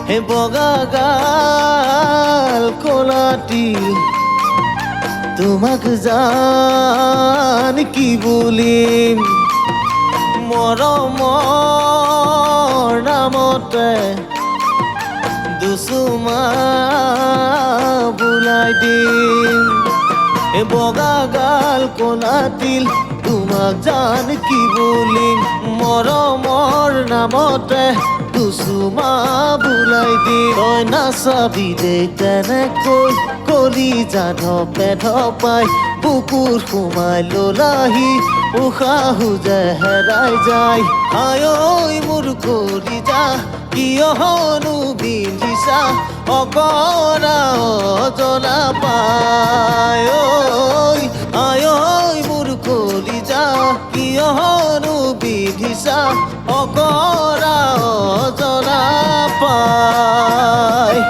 হে বগা গাল কোলাটি তোমাক জান কি বুলিম মৰমৰ নামতে দুচুমা বুলাই দিম এ বগা গাল কোলাটিল তোমাক জান কি বুলিম মৰমৰ নামতে দুচুমা বুলাই দিম তই নাচাবি দে কেনেকৈ কলি জান ধপাই বুকুৰ সোমাই ললাহি উশাহো যে হেৰাই যায় আই ঐ মোৰ কলিজা কিয়নো বিন্ধিছা অকৰা অজনা পায় আই ঐ মোৰ কলিজা কিয়নো বিন্ধিছা অকৰা অজনা পায়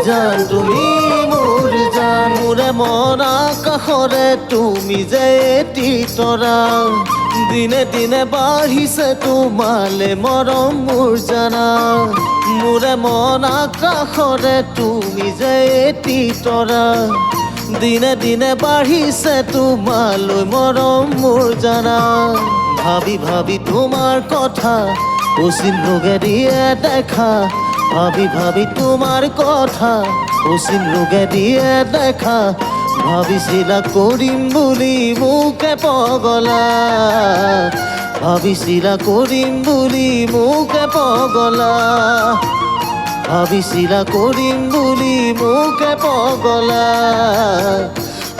জান তুমি মোৰ জান মোৰে মন আকাশৰে তুমি যে এটি তৰা দিনে দিনে বাঢ়িছে তোমালে মৰম মোৰ জানা মোৰে মন আকাশৰে তুমি যে এটি তৰা দিনে দিনে বাঢ়িছে তোমালৈ মৰম মোৰ জানা ভাবি ভাবি তোমাৰ কথা অচিন ৰোগেদিয়ে দেখা ভাবি ভাবি তোমার কথা অসীম লোকে দিয়ে দেখা ভাবিছিলা করিম বুলি মুকে পগলা ভাবিছিলা করিম বুলি মুকে পগলা ভাবিছিলা করিম বুলি মুকে পগলা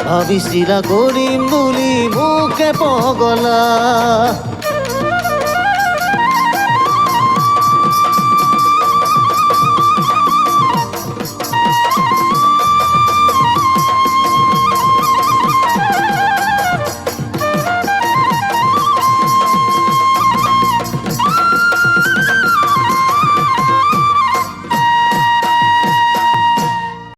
ভাবিছিলা করিম বুলি মুকে পগলা